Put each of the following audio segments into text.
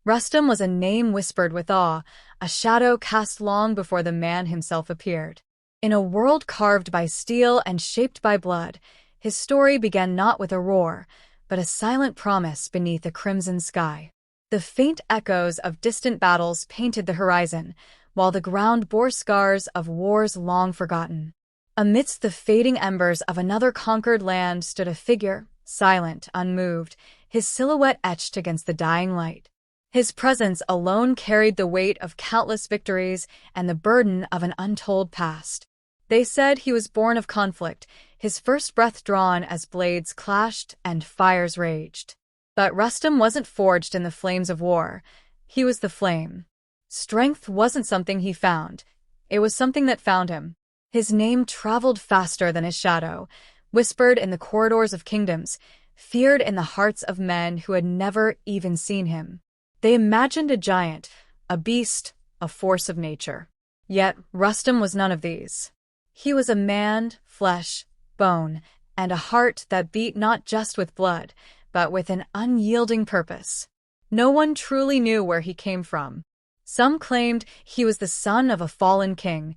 Rustam was a name whispered with awe, a shadow cast long before the man himself appeared. In a world carved by steel and shaped by blood, his story began not with a roar, but a silent promise beneath a crimson sky. The faint echoes of distant battles painted the horizon, while the ground bore scars of wars long forgotten. Amidst the fading embers of another conquered land stood a figure, silent, unmoved, his silhouette etched against the dying light. His presence alone carried the weight of countless victories and the burden of an untold past. They said he was born of conflict, his first breath drawn as blades clashed and fires raged. But Rustam wasn't forged in the flames of war. He was the flame. Strength wasn't something he found. It was something that found him. His name traveled faster than his shadow, whispered in the corridors of kingdoms, feared in the hearts of men who had never even seen him. They imagined a giant, a beast, a force of nature. Yet Rustam was none of these. He was a man, flesh, bone, and a heart that beat not just with blood, but with an unyielding purpose. No one truly knew where he came from. Some claimed he was the son of a fallen king,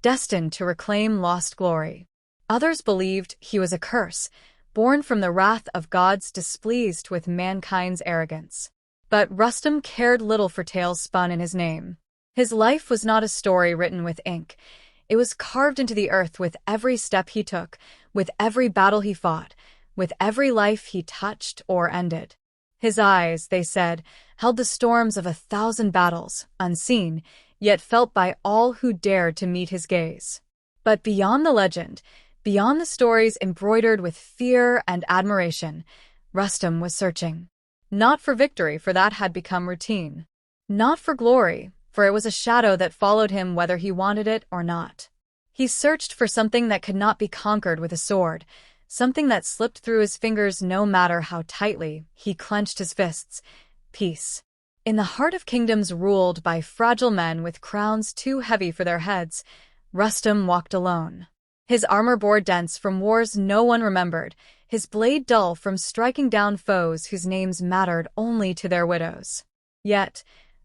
destined to reclaim lost glory. Others believed he was a curse, born from the wrath of gods displeased with mankind's arrogance. But Rustam cared little for tales spun in his name. His life was not a story written with ink. It was carved into the earth with every step he took, with every battle he fought, with every life he touched or ended. His eyes, they said, held the storms of 1,000 battles, unseen, yet felt by all who dared to meet his gaze. But beyond the legend, beyond the stories embroidered with fear and admiration, Rustam was searching. Not for victory, for that had become routine. Not for glory, for it was a shadow that followed him whether he wanted it or not. He searched for something that could not be conquered with a sword, something that slipped through his fingers no matter how tightly he clenched his fists. Peace. In the heart of kingdoms ruled by fragile men with crowns too heavy for their heads, Rustam walked alone. His armor bore dents from wars no one remembered, his blade dull from striking down foes whose names mattered only to their widows. Yet,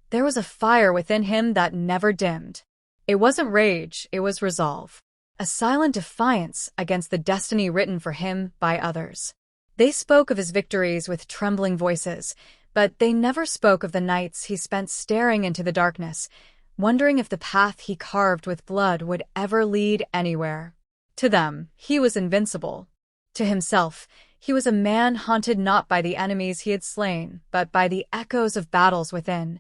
there was a fire within him that never dimmed. It wasn't rage, it was resolve. A silent defiance against the destiny written for him by others. They spoke of his victories with trembling voices, but they never spoke of the nights he spent staring into the darkness, wondering if the path he carved with blood would ever lead anywhere. To them, he was invincible. To himself, he was a man haunted not by the enemies he had slain, but by the echoes of battles within,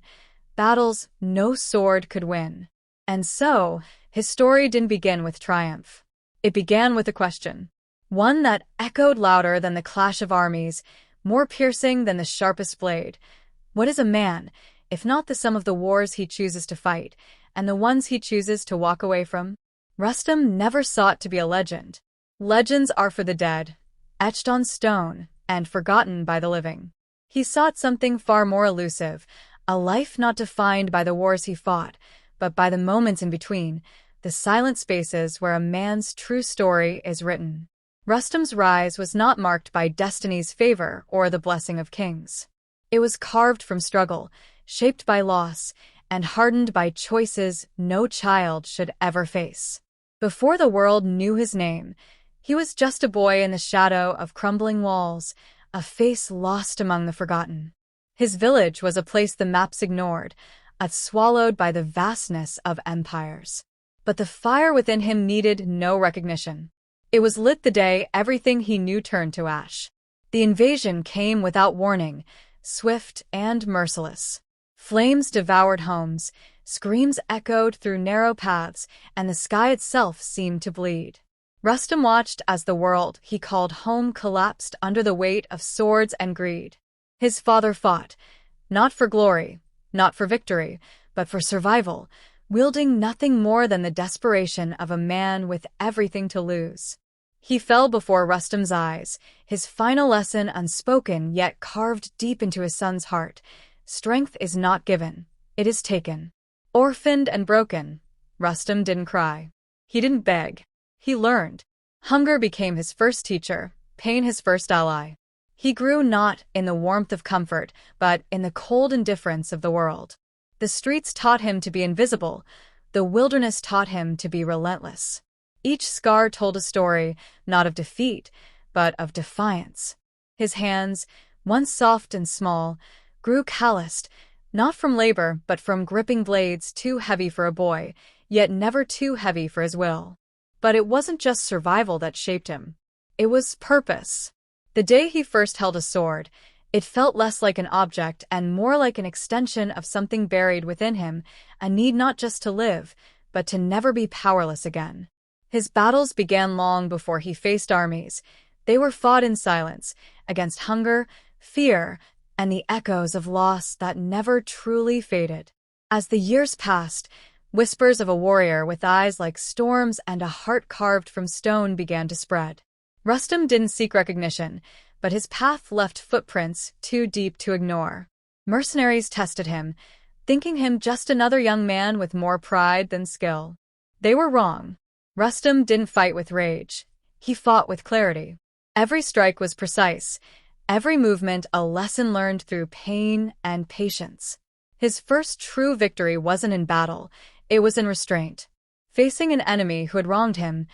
battles no sword could win. And so, his story didn't begin with triumph. It began with a question, one that echoed louder than the clash of armies, more piercing than the sharpest blade. What is a man, if not the sum of the wars he chooses to fight, and the ones he chooses to walk away from? Rustam never sought to be a legend. Legends are for the dead, etched on stone, and forgotten by the living. He sought something far more elusive, a life not defined by the wars he fought, but by the moments in between, the silent spaces where a man's true story is written. Rustam's rise was not marked by destiny's favor or the blessing of kings. It was carved from struggle, shaped by loss, and hardened by choices no child should ever face. Before the world knew his name, he was just a boy in the shadow of crumbling walls, a face lost among the forgotten. His village was a place the maps ignored, swallowed by the vastness of empires. But the fire within him needed no recognition. It was lit the day everything he knew turned to ash. The invasion came without warning, swift and merciless. Flames devoured homes, screams echoed through narrow paths, and the sky itself seemed to bleed. Rustam watched as the world he called home collapsed under the weight of swords and greed. His father fought, not for glory, not for victory, but for survival, wielding nothing more than the desperation of a man with everything to lose. He fell before Rustam's eyes, his final lesson unspoken yet carved deep into his son's heart. Strength is not given, it is taken. Orphaned and broken, Rustam didn't cry. He didn't beg. He learned. Hunger became his first teacher, pain his first ally. He grew not in the warmth of comfort, but in the cold indifference of the world. The streets taught him to be invisible. The wilderness taught him to be relentless. Each scar told a story, not of defeat, but of defiance. His hands, once soft and small, grew calloused, not from labor, but from gripping blades too heavy for a boy, yet never too heavy for his will. But it wasn't just survival that shaped him. It was purpose. The day he first held a sword, it felt less like an object and more like an extension of something buried within him, a need not just to live, but to never be powerless again. His battles began long before he faced armies. They were fought in silence, against hunger, fear, and the echoes of loss that never truly faded. As the years passed, whispers of a warrior with eyes like storms and a heart carved from stone began to spread. Rustam didn't seek recognition, but his path left footprints too deep to ignore. Mercenaries tested him, thinking him just another young man with more pride than skill. They were wrong. Rustam didn't fight with rage. He fought with clarity. Every strike was precise, every movement a lesson learned through pain and patience. His first true victory wasn't in battle, it was in restraint. Facing an enemy who had wronged him,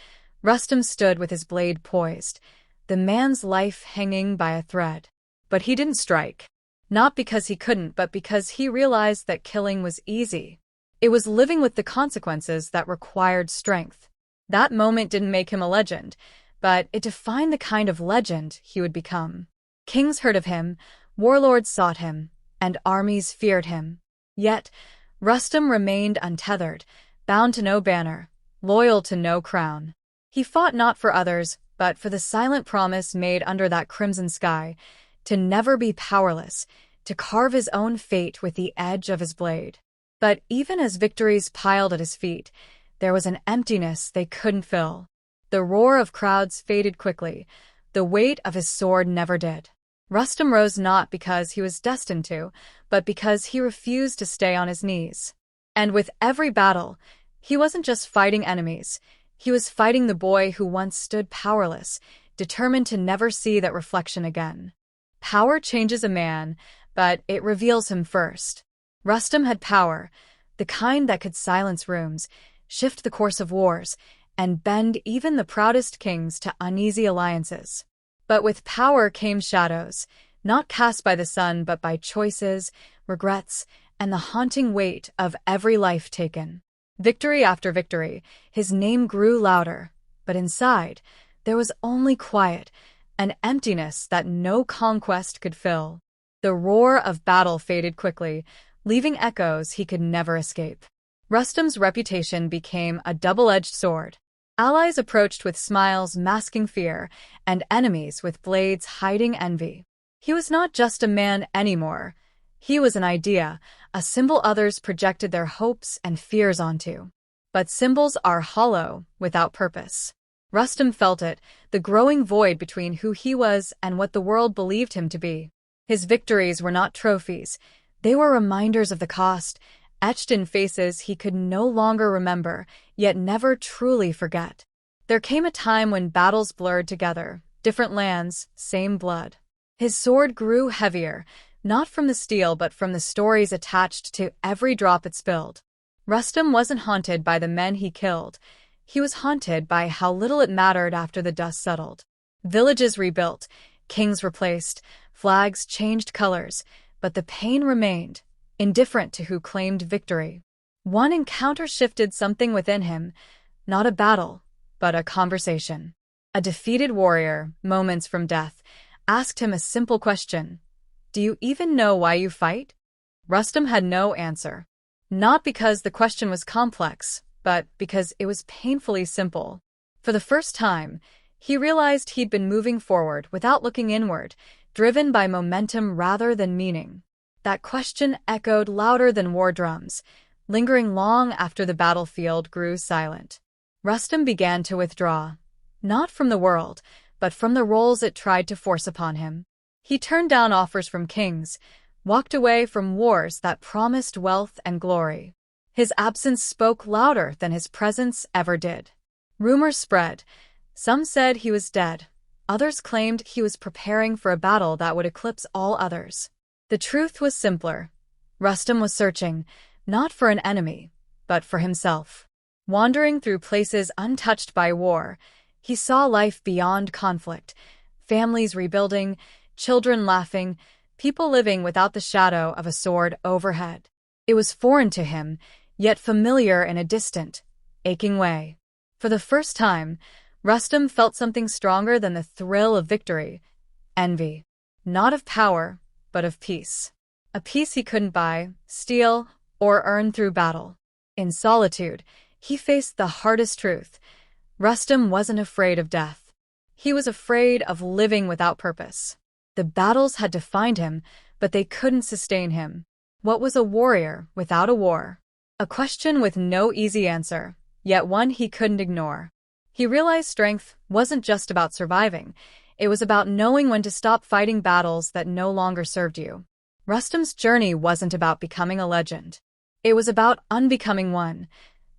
Rustam stood with his blade poised, the man's life hanging by a thread. But he didn't strike. Not because he couldn't, but because he realized that killing was easy. It was living with the consequences that required strength. That moment didn't make him a legend, but it defined the kind of legend he would become. Kings heard of him, warlords sought him, and armies feared him. Yet, Rustam remained untethered, bound to no banner, loyal to no crown. He fought not for others, but for the silent promise made under that crimson sky, to never be powerless, to carve his own fate with the edge of his blade. But even as victories piled at his feet, there was an emptiness they couldn't fill. The roar of crowds faded quickly. The weight of his sword never did. Rustam rose not because he was destined to, but because he refused to stay on his knees. And with every battle, he wasn't just fighting enemies. He was fighting the boy who once stood powerless, determined to never see that reflection again. Power changes a man, but it reveals him first. Rustam had power, the kind that could silence rooms, shift the course of wars, and bend even the proudest kings to uneasy alliances. But with power came shadows, not cast by the sun but by choices, regrets, and the haunting weight of every life taken. Victory after victory, his name grew louder, but inside, there was only quiet, an emptiness that no conquest could fill. The roar of battle faded quickly, leaving echoes he could never escape. Rustam's reputation became a double-edged sword. Allies approached with smiles masking fear, and enemies with blades hiding envy. He was not just a man anymore. He was an idea, a symbol others projected their hopes and fears onto. But symbols are hollow, without purpose. Rustam felt it, the growing void between who he was and what the world believed him to be. His victories were not trophies. They were reminders of the cost, etched in faces he could no longer remember, yet never truly forget. There came a time when battles blurred together, different lands, same blood. His sword grew heavier, not from the steel but from the stories attached to every drop it spilled. Rustam wasn't haunted by the men he killed. He was haunted by how little it mattered after the dust settled. Villages rebuilt, kings replaced, flags changed colors, but the pain remained, indifferent to who claimed victory. One encounter shifted something within him, not a battle, but a conversation. A defeated warrior, moments from death, asked him a simple question. Do you even know why you fight? Rustam had no answer. Not because the question was complex, but because it was painfully simple. For the first time, he realized he'd been moving forward without looking inward, driven by momentum rather than meaning. That question echoed louder than war drums, lingering long after the battlefield grew silent. Rustam began to withdraw, not from the world, but from the roles it tried to force upon him. He turned down offers from kings, walked away from wars that promised wealth and glory. His absence spoke louder than his presence ever did. Rumors spread. Some said he was dead, Others claimed he was preparing for a battle that would eclipse all others. The truth was simpler. Rustam was searching, not for an enemy, but for himself. Wandering through places untouched by war, he saw life beyond conflict, families rebuilding, children laughing, people living without the shadow of a sword overhead. It was foreign to him, yet familiar in a distant, aching way. For the first time, Rustam felt something stronger than the thrill of victory: envy. Not of power, but of peace. A peace he couldn't buy, steal, or earn through battle. In solitude, he faced the hardest truth. Rustam wasn't afraid of death. He was afraid of living without purpose. The battles had defined him, but they couldn't sustain him. What was a warrior without a war? A question with no easy answer, yet one he couldn't ignore. He realized strength wasn't just about surviving. It was about knowing when to stop fighting battles that no longer served you. Rustam's journey wasn't about becoming a legend. It was about unbecoming one,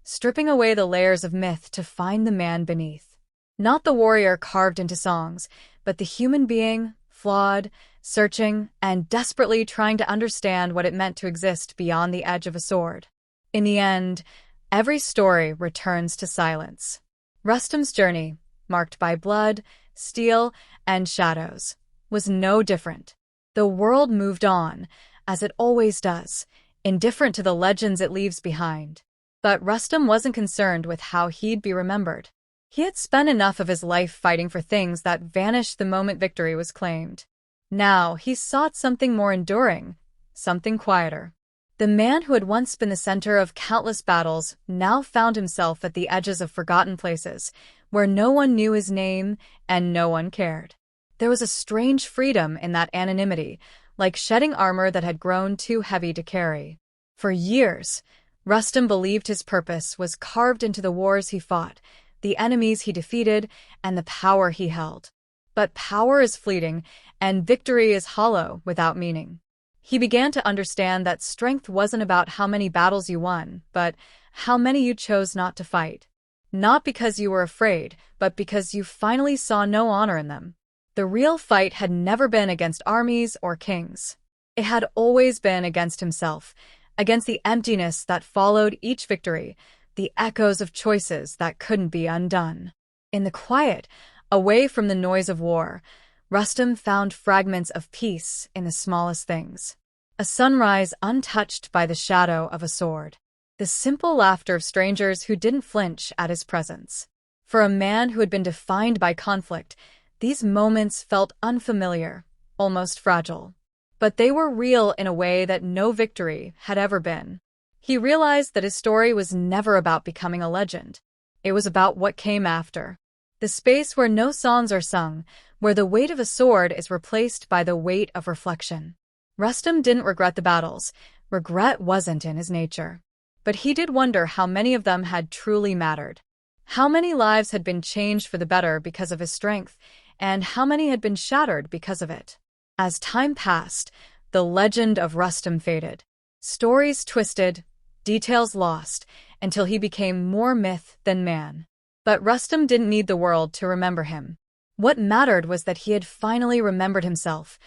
stripping away the layers of myth to find the man beneath. Not the warrior carved into songs, but the human being, flawed, searching, and desperately trying to understand what it meant to exist beyond the edge of a sword. In the end, every story returns to silence. Rustam's journey, marked by blood, steel, and shadows, was no different. The world moved on, as it always does, indifferent to the legends it leaves behind. But Rustam wasn't concerned with how he'd be remembered. He had spent enough of his life fighting for things that vanished the moment victory was claimed. Now he sought something more enduring, something quieter. The man who had once been the center of countless battles now found himself at the edges of forgotten places, where no one knew his name and no one cared. There was a strange freedom in that anonymity, like shedding armor that had grown too heavy to carry. For years, Rustam believed his purpose was carved into the wars he fought, the enemies he defeated, and the power he held. But power is fleeting, and victory is hollow without meaning. He began to understand that strength wasn't about how many battles you won, but how many you chose not to fight. Not because you were afraid, but because you finally saw no honor in them. The real fight had never been against armies or kings. It had always been against himself, against the emptiness that followed each victory, the echoes of choices that couldn't be undone. In the quiet, away from the noise of war, Rustam found fragments of peace in the smallest things. A sunrise untouched by the shadow of a sword. The simple laughter of strangers who didn't flinch at his presence. For a man who had been defined by conflict, these moments felt unfamiliar, almost fragile. But they were real in a way that no victory had ever been. He realized that his story was never about becoming a legend. It was about what came after. The space where no songs are sung, where the weight of a sword is replaced by the weight of reflection. Rustam didn't regret the battles. Regret wasn't in his nature. But he did wonder how many of them had truly mattered. How many lives had been changed for the better because of his strength, and how many had been shattered because of it. As time passed, the legend of Rustam faded. Stories twisted, details lost, until he became more myth than man. But Rustam didn't need the world to remember him. What mattered was that he had finally remembered himself,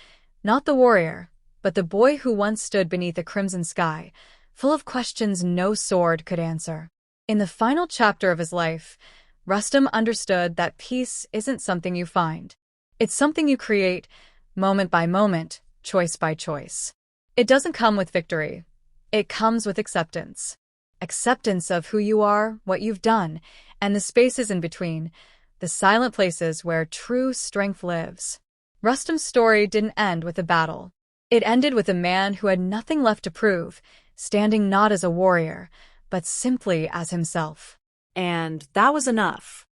not the warrior, but the boy who once stood beneath a crimson sky, full of questions no sword could answer. In the final chapter of his life, Rustam understood that peace isn't something you find. It's something you create, moment by moment, choice by choice. It doesn't come with victory. It comes with acceptance. Acceptance of who you are, what you've done, and the spaces in between, the silent places where true strength lives. Rustam's story didn't end with a battle. It ended with a man who had nothing left to prove, standing not as a warrior, but simply as himself. And that was enough.